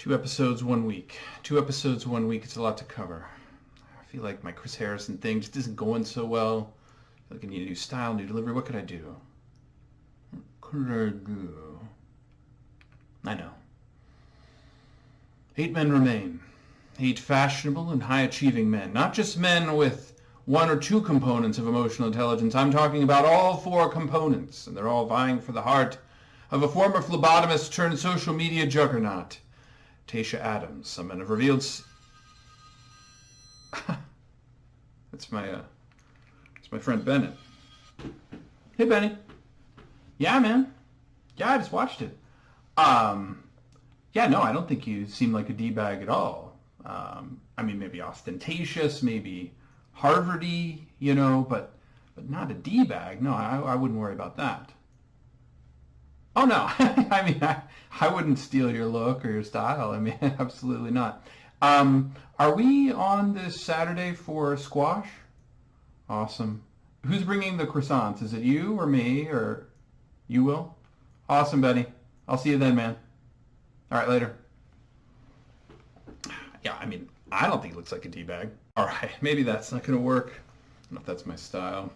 Two episodes, 1 week. Two episodes, 1 week. It's a lot to cover. I feel like my Chris Harrison thing just isn't going so well. I feel like I need a new style, new delivery. What could I do? I know. 8 men remain. 8 fashionable and high-achieving men. Not just men with 1 or 2 components of emotional intelligence. I'm talking about all 4 components, and they're all vying for the heart of a former phlebotomist turned social media juggernaut. Tayshia Adams. Some men have revealed... It's my friend Bennett. Hey, Benny. Yeah, man. Yeah, I just watched it. Yeah, no, I don't think you seem like a D-bag at all. I mean, maybe ostentatious, maybe Harvard-y, but not a D-bag. No, I wouldn't worry about that. Oh, no. I mean, I wouldn't steal your look or your style. I mean, absolutely not. Are we on this Saturday for squash? Awesome. Who's bringing the croissants? Is it you or me or you will? Awesome, Benny. I'll see you then, man. All right, later. Yeah, I mean, I don't think it looks like a D-bag. All right, maybe that's not going to work. I don't know if that's my style.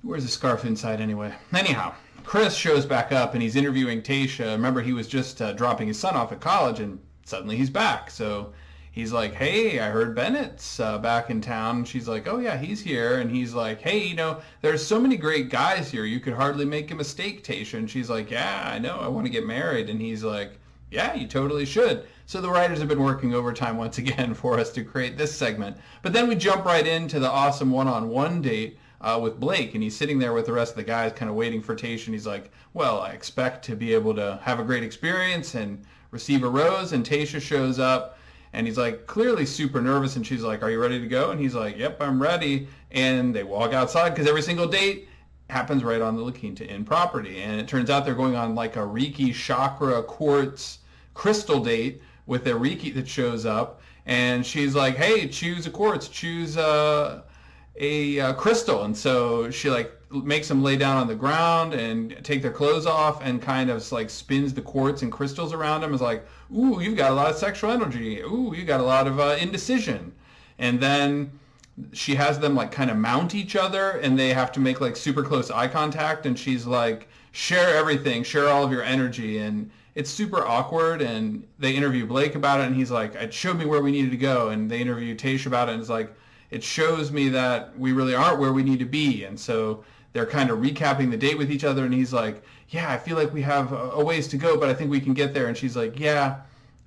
Where's the scarf inside anyway? Anyhow, Chris shows back up and he's interviewing Tayshia. Remember, he was just dropping his son off at college and suddenly he's back. So he's like, hey, I heard Bennett's back in town. And she's like, oh yeah, he's here. And he's like, hey, there's so many great guys here. You could hardly make a mistake, Tayshia. And she's like, yeah, I know. I want to get married. And he's like, yeah, you totally should. So the writers have been working overtime once again for us to create this segment. But then we jump right into the awesome one-on-one date with Blake, and he's sitting there with the rest of the guys kind of waiting for Tayshia, and he's like, well, I expect to be able to have a great experience and receive a rose. And Tayshia shows up, and he's like clearly super nervous, and she's like, are you ready to go? And he's like, yep, I'm ready. And they walk outside because every single date happens right on the La Quinta Inn property. And it turns out they're going on like a Reiki chakra quartz crystal date with a Reiki that shows up, and she's like, hey, choose a quartz, choose a crystal. And so she like makes them lay down on the ground and take their clothes off and kind of like spins the quartz and crystals around them. Is like, ooh, you've got a lot of sexual energy. Ooh, you got a lot of indecision. And then she has them like kind of mount each other, and they have to make like super close eye contact. And she's like, share everything, share all of your energy. And it's super awkward. And they interview Blake about it, and he's like, it showed me where we needed to go. And they interview Tayshia about it, and it's like, it shows me that we really aren't where we need to be. And so they're kind of recapping the date with each other, and he's like, yeah, I feel like we have a ways to go, but I think we can get there. And she's like, yeah,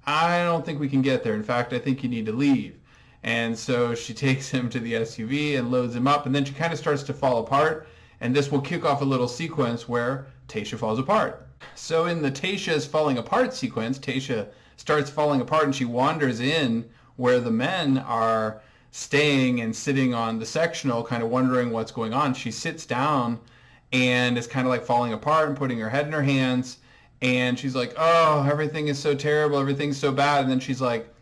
I don't think we can get there. In fact, I think you need to leave. And so she takes him to the SUV and loads him up, and then she kind of starts to fall apart. And this will kick off a little sequence where Tayshia falls apart. So in the Tayshia's falling apart sequence, Tayshia starts falling apart, and she wanders in where the men are staying and sitting on the sectional, kind of wondering what's going on. She sits down and is kind of like falling apart and putting her head in her hands. And she's like, oh, everything is so terrible. Everything's so bad. And then she's like,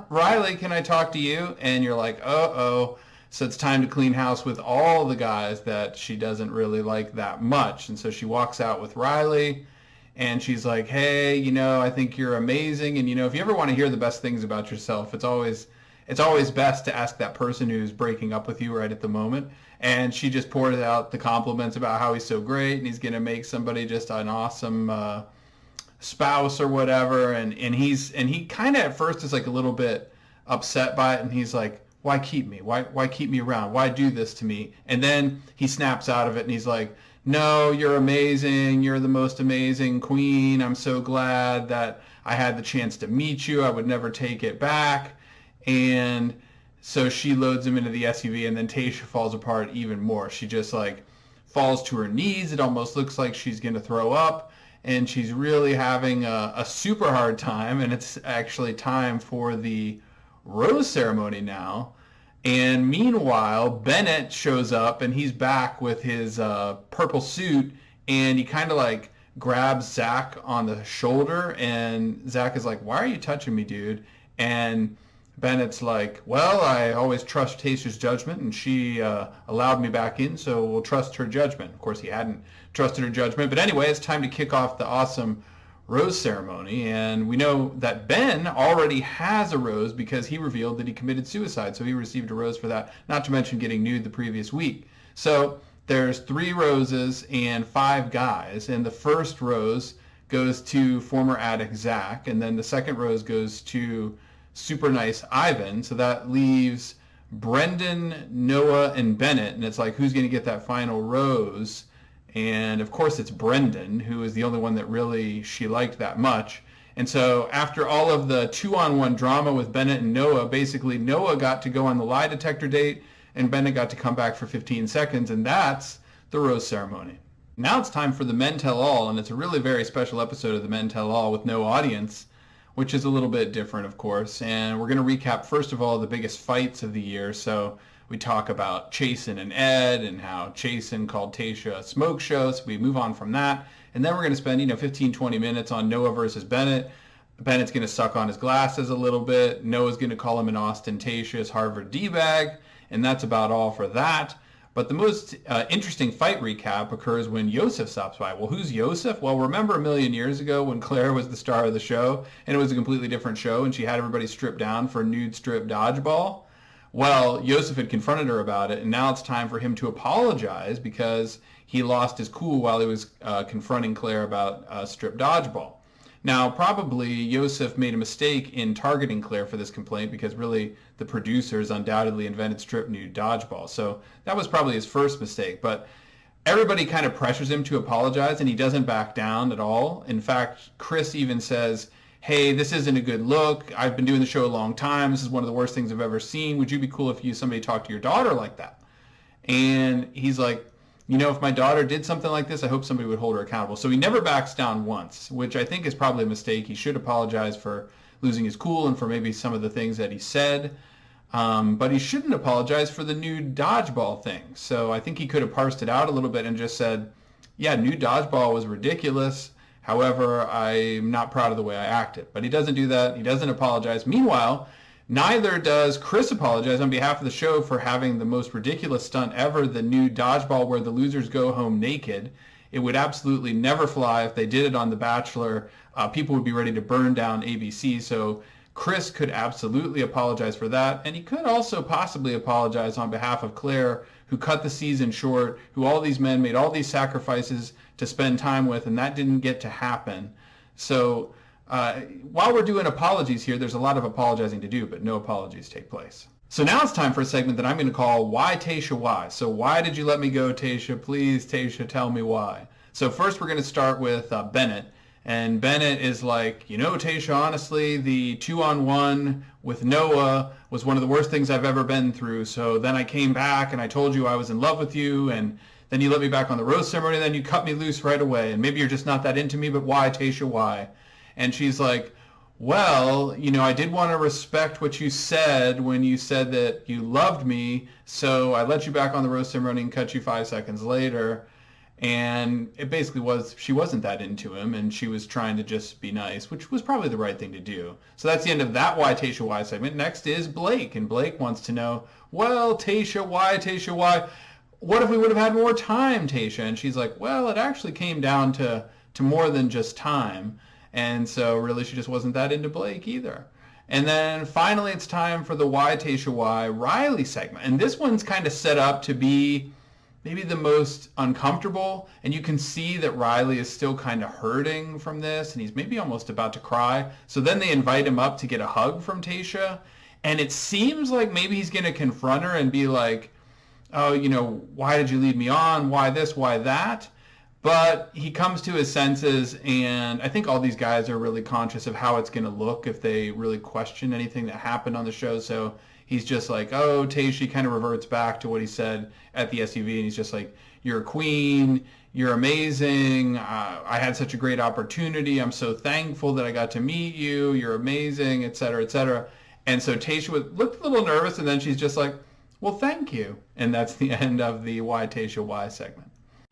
Riley, can I talk to you? And you're like, uh-oh. So it's time to clean house with all the guys that she doesn't really like that much. And so she walks out with Riley, and she's like, hey, I think you're amazing. And, if you ever want to hear the best things about yourself, it's always best to ask that person who's breaking up with you right at the moment. And she just pours out the compliments about how he's so great and he's going to make somebody just an awesome spouse or whatever. And he kind of at first is like a little bit upset by it. And he's like, why keep me? Why keep me around? Why do this to me? And then he snaps out of it and he's like, no, you're amazing. You're the most amazing queen. I'm so glad that I had the chance to meet you. I would never take it back. And so she loads him into the SUV, and then Tayshia falls apart even more. She just like falls to her knees. It almost looks like she's going to throw up, and she's really having a super hard time. And it's actually time for the rose ceremony now. And meanwhile, Bennett shows up, and he's back with his purple suit, and he kind of like grabs Zach on the shoulder, and Zach is like, why are you touching me, dude? And Bennett's like, well, I always trust Tayshia's judgment, and she allowed me back in, so we'll trust her judgment. Of course, he hadn't trusted her judgment. But anyway, it's time to kick off the awesome rose ceremony. And we know that Ben already has a rose because he revealed that he committed suicide. So he received a rose for that, not to mention getting nude the previous week. So there's 3 roses and 5 guys. And the first rose goes to former addict Zach. And then the second rose goes to super nice Ivan. So that leaves Brendan, Noah, and Bennett. And it's like, who's going to get that final rose? And of course it's Brendan, who is the only one that really she liked that much. And so after all of the 2-on-1 drama with Bennett and Noah, basically Noah got to go on the lie detector date and Bennett got to come back for 15 seconds. And that's the rose ceremony. Now it's time for the Men Tell All, and it's a really very special episode of the Men Tell All with no audience, which is a little bit different, of course. And we're going to recap, first of all, the biggest fights of the year. So we talk about Chasen and Ed and how Chasen called Tayshia a smoke show. So we move on from that. And then we're going to spend, 15, 20 minutes on Noah versus Bennett. Bennett's going to suck on his glasses a little bit. Noah's going to call him an ostentatious Harvard D-bag. And that's about all for that. But the most interesting fight recap occurs when Yosef stops by. Well, who's Yosef? Well, remember a million years ago when Claire was the star of the show and it was a completely different show and she had everybody stripped down for nude strip dodgeball? Well, Yosef had confronted her about it, and now it's time for him to apologize because he lost his cool while he was confronting Claire about strip dodgeball. Now, probably Yosef made a mistake in targeting Claire for this complaint because really the producers undoubtedly invented strip nude dodgeball. So that was probably his first mistake. But everybody kind of pressures him to apologize, and he doesn't back down at all. In fact, Chris even says, hey, this isn't a good look. I've been doing the show a long time. This is one of the worst things I've ever seen. Would you be cool if somebody talked to your daughter like that? And he's like, if my daughter did something like this, I hope somebody would hold her accountable. So he never backs down once, which I think is probably a mistake. He should apologize for losing his cool and for maybe some of the things that he said. But he shouldn't apologize for the nude dodgeball thing. So I think he could have parsed it out a little bit and just said, yeah, nude dodgeball was ridiculous. However, I'm not proud of the way I acted. But he doesn't do that. He doesn't apologize. Meanwhile, neither does Chris apologize on behalf of the show for having the most ridiculous stunt ever, the nude dodgeball where the losers go home naked. It would absolutely never fly. If they did it on The Bachelor, people would be ready to burn down ABC. So Chris could absolutely apologize for that. And he could also possibly apologize on behalf of Claire, who cut the season short, who all these men made all these sacrifices to spend time with, and that didn't get to happen. So while we're doing apologies here, there's a lot of apologizing to do, but no apologies take place. So now it's time for a segment that I'm going to call Why Tayshia Why? So why did you let me go, Tayshia? Please, Tayshia, tell me why. So first we're going to start with Bennett. And Bennett is like, Tayshia, honestly, the 2-on-1 with Noah was one of the worst things I've ever been through. So then I came back and I told you I was in love with you, and then you let me back on the rose ceremony, and then you cut me loose right away. And maybe you're just not that into me, but why, Tayshia, why? And she's like, well, I did want to respect what you said when you said that you loved me, so I let you back on the rose ceremony and cut you 5 seconds later. And it basically was, she wasn't that into him, and she was trying to just be nice, which was probably the right thing to do. So that's the end of that Why Tayshia Why segment. Next is Blake, and Blake wants to know, well, Tayshia, why? What if we would have had more time, Tayshia? And she's like, well, it actually came down to more than just time. And so really she just wasn't that into Blake either. And then finally it's time for the Why Tayshia Why Riley segment. And this one's kind of set up to be maybe the most uncomfortable, and you can see that Riley is still kind of hurting from this, and he's maybe almost about to cry. So then they invite him up to get a hug from Tayshia, and it seems like maybe he's going to confront her and be like, oh, why did you lead me on? Why this? Why that? But he comes to his senses, and I think all these guys are really conscious of how it's going to look if they really question anything that happened on the show. So he's just like, oh, Tayshia kind of reverts back to what he said at the SUV, and he's just like, you're a queen, you're amazing, I had such a great opportunity, I'm so thankful that I got to meet you, you're amazing, etc., etc. And so Tayshia looked a little nervous, and then she's just like, well, thank you. And that's the end of the Why Tayshia Why segment.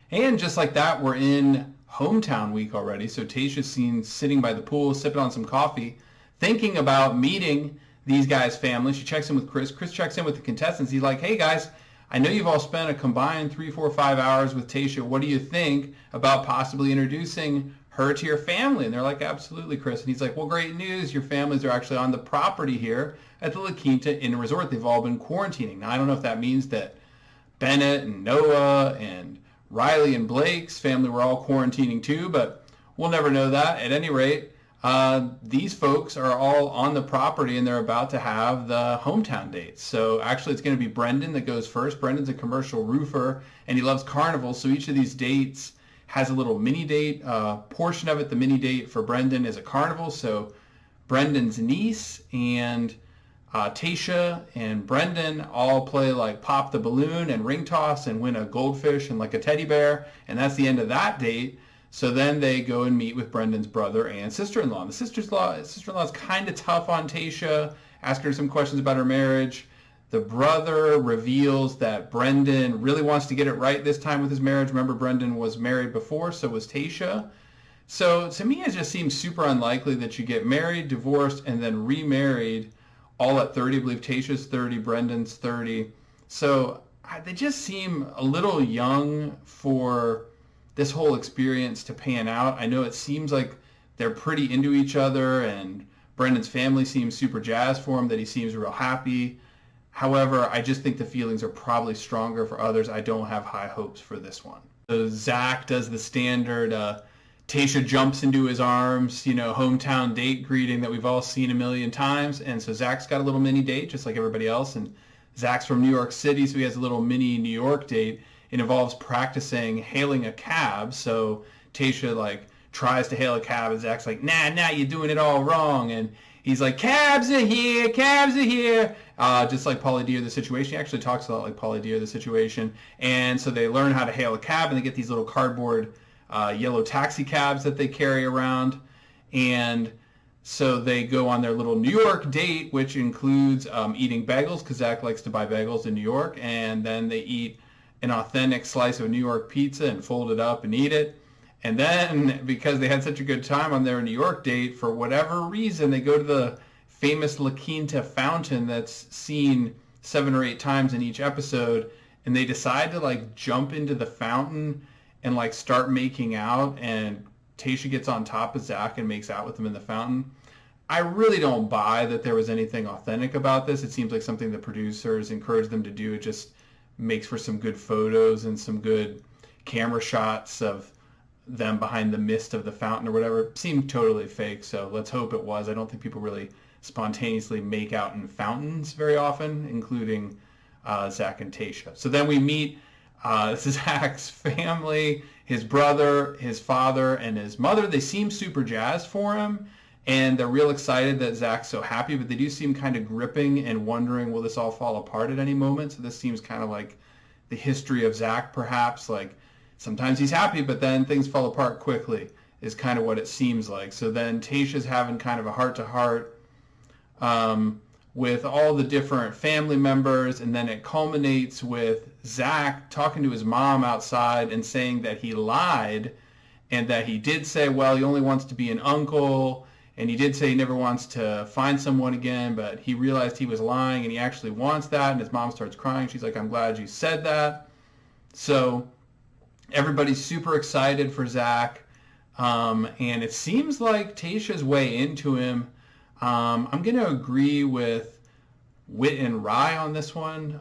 And just like that, we're in hometown week already. So Tayshia's seen sitting by the pool, sipping on some coffee, thinking about meeting these guys' family. She checks in with Chris. Chris checks in with the contestants. He's like, hey guys, I know you've all spent a combined 3, 4, 5 hours with Tayshia. What do you think about possibly introducing her to your family? And they're like, absolutely, Chris. And he's like, well, great news. Your families are actually on the property here at the La Quinta Inn and Resort. They've all been quarantining. Now, I don't know if that means that Bennett and Noah and Riley and Blake's family were all quarantining too, but we'll never know that. At any rate, these folks are all on the property and they're about to have the hometown dates. So actually it's going to be Brendan that goes first. Brendan's a commercial roofer and he loves carnivals. So each of these dates has a little mini date. Portion of it, the mini date for Brendan, is a carnival. So Brendan's niece and Tayshia and Brendan all play like pop the balloon and ring toss and win a goldfish and like a teddy bear. And that's the end of that date. So then they go and meet with Brendan's brother and sister-in-law. The sister-in-law is kind of tough on Tayshia, asking her some questions about her marriage. The brother reveals that Brendan really wants to get it right this time with his marriage. Remember, Brendan was married before, so was Tayshia. So to me, it just seems super unlikely that you get married, divorced, and then remarried all at 30. I believe Tayshia's 30, Brendan's 30. So they just seem a little young for this whole experience to pan out. I know it seems like they're pretty into each other and Brendan's family seems super jazzed for him, that he seems real happy. However, I just think the feelings are probably stronger for others. I don't have high hopes for this one. So Zach does the standard Tayshia jumps into his arms, hometown date greeting that we've all seen a million times. And so Zach's got a little mini date just like everybody else. And Zach's from New York City, so he has a little mini New York date. It involves practicing hailing a cab. So Tayshia tries to hail a cab and Zach's like, nah, you're doing it all wrong. And he's like, cabs are here. Just like Pauly D or The Situation. He actually talks a lot like Pauly D or The Situation. And so they learn how to hail a cab and they get these little cardboard yellow taxi cabs that they carry around. And so they go on their little New York date, which includes eating bagels because Zach likes to buy bagels in New York. And then they eat an authentic slice of New York pizza and fold it up and eat it. And then because they had such a good time on their New York date, for whatever reason, they go to the famous La Quinta fountain that's seen 7 or 8 times in each episode. And they decide to jump into the fountain and start making out. And Tayshia gets on top of Zach and makes out with him in the fountain. I really don't buy that there was anything authentic about this. It seems like something the producers encouraged them to do. It just makes for some good photos and some good camera shots of them behind the mist of the fountain or whatever. It seemed totally fake, so let's hope it was. I don't think people really spontaneously make out in fountains very often, including Zach and Tayshia. So then we meet Zach's family, his brother, his father, and his mother. They seem super jazzed for him, and they're real excited that Zach's so happy, but they do seem kind of gripping and wondering, will this all fall apart at any moment? So this seems kind of like the history of Zach, perhaps. Sometimes he's happy, but then things fall apart quickly, is kind of what it seems like. So then Tayshia's having kind of a heart-to-heart with all the different family members, and then it culminates with Zach talking to his mom outside and saying that he lied, and that he did say, well, he only wants to be an uncle, and he did say he never wants to find someone again, but he realized he was lying and he actually wants that. And his mom starts crying. She's like, I'm glad you said that. So everybody's super excited for Zach. And it seems like Tayshia's way into him. I'm going to agree with Whit and Rye on this one.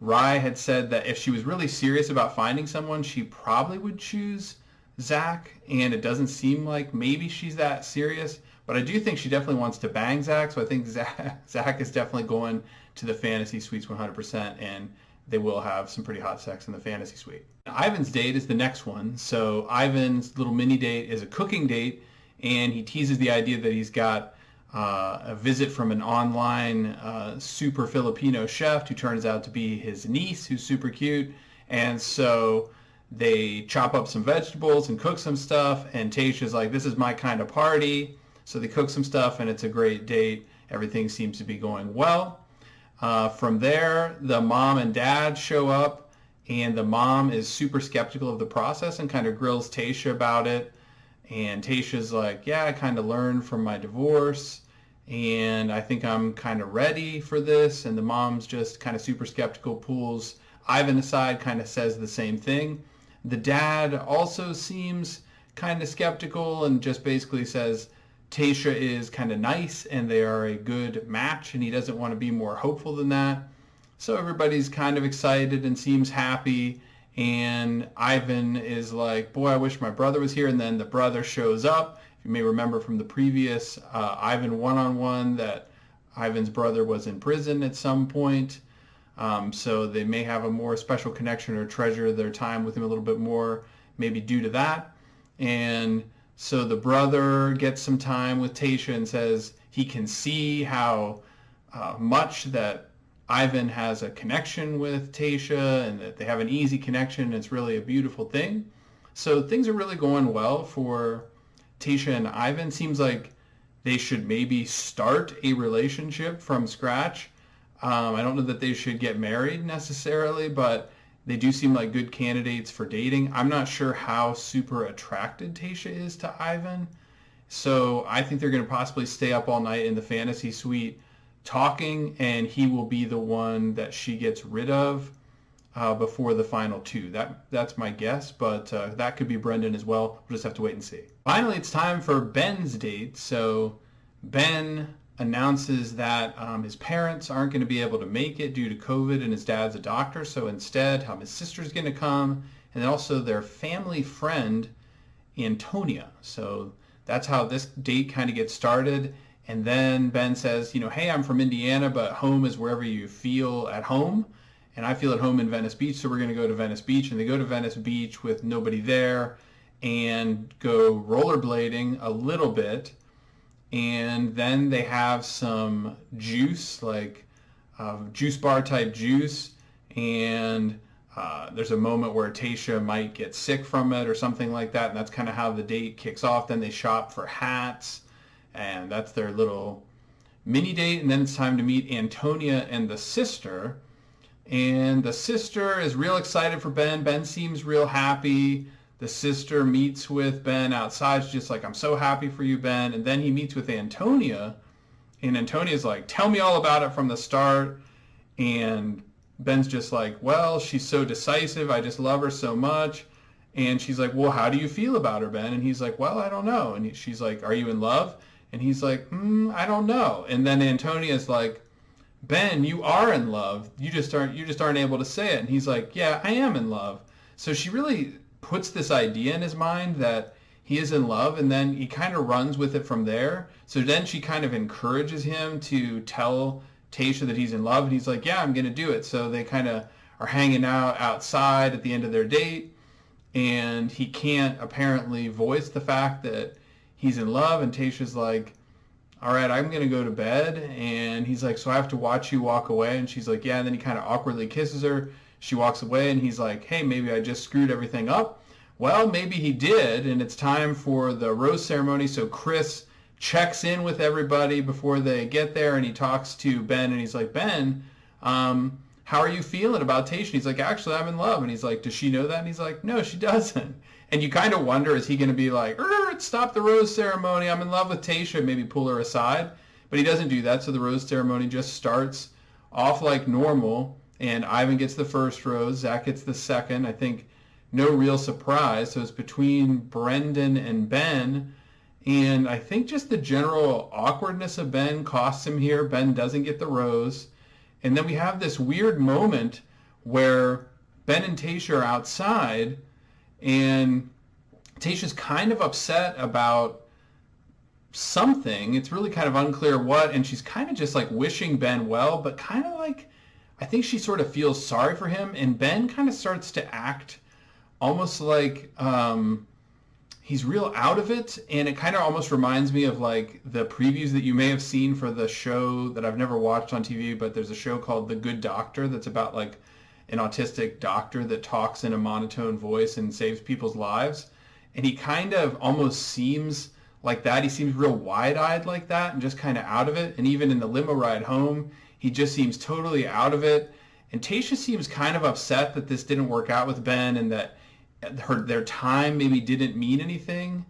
Rye had said that if she was really serious about finding someone, she probably would choose Zach, and it doesn't seem like maybe she's that serious, but I do think she definitely wants to bang Zach, so I think Zach is definitely going to the fantasy suites 100%, and they will have some pretty hot sex in the fantasy suite. Ivan's date is the next one. So Ivan's little mini date is a cooking date, and he teases the idea that he's got a visit from an online super Filipino chef who turns out to be his niece, who's super cute. And so they chop up some vegetables and cook some stuff, and Tayshia's like, this is my kind of party. So they cook some stuff, and it's a great date. Everything seems to be going well. From there, the mom and dad show up, and the mom is super skeptical of the process and kind of grills Tayshia about it. And Tayshia's like, yeah, I kind of learned from my divorce, and I think I'm kind of ready for this. And the mom's just kind of super skeptical, pulls Ivan aside, kind of says the same thing. The dad also seems kind of skeptical and just basically says Tayshia is kind of nice and they are a good match, and he doesn't want to be more hopeful than that. So everybody's kind of excited and seems happy, and Ivan is like, boy, I wish my brother was here. And then the brother shows up. If you may remember from the previous Ivan one-on-one that Ivan's brother was in prison at some point. So they may have a more special connection or treasure their time with him a little bit more, maybe due to that. And so the brother gets some time with Tayshia and says he can see how much that Ivan has a connection with Tayshia and that they have an easy connection. It's really a beautiful thing. So things are really going well for Tayshia and Ivan. Seems like they should maybe start a relationship from scratch. I don't know that they should get married necessarily, but they do seem like good candidates for dating. I'm not sure how super attracted Tayshia is to Ivan. So I think they're going to possibly stay up all night in the fantasy suite talking, and he will be the one that she gets rid of before the final two. That's my guess, but that could be Brendan as well. We'll just have to wait and see. Finally, it's time for Ben's date. So Ben announces that his parents aren't going to be able to make it due to COVID, and his dad's a doctor. So instead, his sister's going to come, and then also their family friend, Antonia. So that's how this date kind of gets started. And then Ben says, hey, I'm from Indiana, but home is wherever you feel at home. And I feel at home in Venice Beach, so we're going to go to Venice Beach. And they go to Venice Beach with nobody there and go rollerblading a little bit. And then they have some juice, like juice bar type juice. And there's a moment where Tayshia might get sick from it or something like that. And that's kind of how the date kicks off. Then they shop for hats. And that's their little mini date. And then it's time to meet Antonia and the sister. And the sister is real excited for Ben. Ben seems real happy. The sister meets with Ben outside. She's just like, I'm so happy for you, Ben. And then he meets with Antonia. And Antonia's like, tell me all about it from the start. And Ben's just like, well, she's so decisive. I just love her so much. And she's like, well, how do you feel about her, Ben? And he's like, well, I don't know. And she's like, are you in love? And he's like, I don't know. And then Antonia's like, Ben, you are in love. You just aren't able to say it. And he's like, yeah, I am in love. So she really puts this idea in his mind that he is in love, and then he kind of runs with it from there. So then she kind of encourages him to tell Tayshia that he's in love, and he's like, yeah, I'm going to do it. So they kind of are hanging out outside at the end of their date, and he can't apparently voice the fact that he's in love, and Tayshia's like, all right, I'm going to go to bed. And he's like, so I have to watch you walk away? And she's like, yeah. And then he kind of awkwardly kisses her. She walks away, and he's like, hey, maybe I just screwed everything up. Well, maybe he did, and it's time for the rose ceremony. So Chris checks in with everybody before they get there, and he talks to Ben, and he's like, Ben, how are you feeling about Tayshia? He's like, actually, I'm in love. And he's like, does she know that? And he's like, no, she doesn't. And you kind of wonder, is he going to be like, stop the rose ceremony, I'm in love with Tayshia, maybe pull her aside? But he doesn't do that, so the rose ceremony just starts off like normal, and Ivan gets the first rose, Zach gets the second. I think no real surprise. So it's between Brendan and Ben, and I think just the general awkwardness of Ben costs him here. Ben doesn't get the rose. And then we have this weird moment where Ben and Tayshia are outside, and Tayshia's kind of upset about something. It's really kind of unclear what, and she's kind of just like wishing Ben well, but kind of like, I think she sort of feels sorry for him, and Ben kind of starts to act almost like he's real out of it, and it kind of almost reminds me of like the previews that you may have seen for the show that I've never watched on TV, but there's a show called The Good Doctor that's about like an autistic doctor that talks in a monotone voice and saves people's lives. And he kind of almost seems like that. He seems real wide-eyed like that and just kind of out of it. And even in the limo ride home, he just seems totally out of it. And Tayshia seems kind of upset that this didn't work out with Ben, and that their time maybe didn't mean anything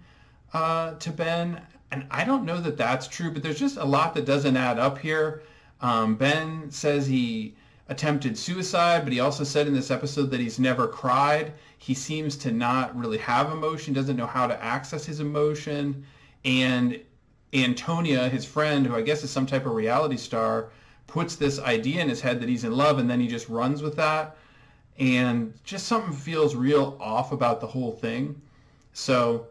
to Ben. And I don't know that that's true, but there's just a lot that doesn't add up here. Ben says he attempted suicide, but he also said in this episode that he's never cried. He seems to not really have emotion, doesn't know how to access his emotion. And Antonia, his friend, who I guess is some type of reality star, puts this idea in his head that he's in love, and then he just runs with that. And just something feels real off about the whole thing. So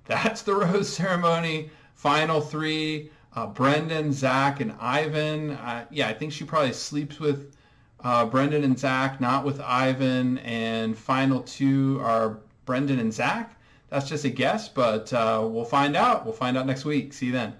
that's the rose ceremony. Final three, Brendan, Zach, and Ivan. Yeah, I think she probably sleeps with Brendan and Zach, not with Ivan. And final two are Brendan and Zach. That's just a guess, but we'll find out. We'll find out next week. See you then.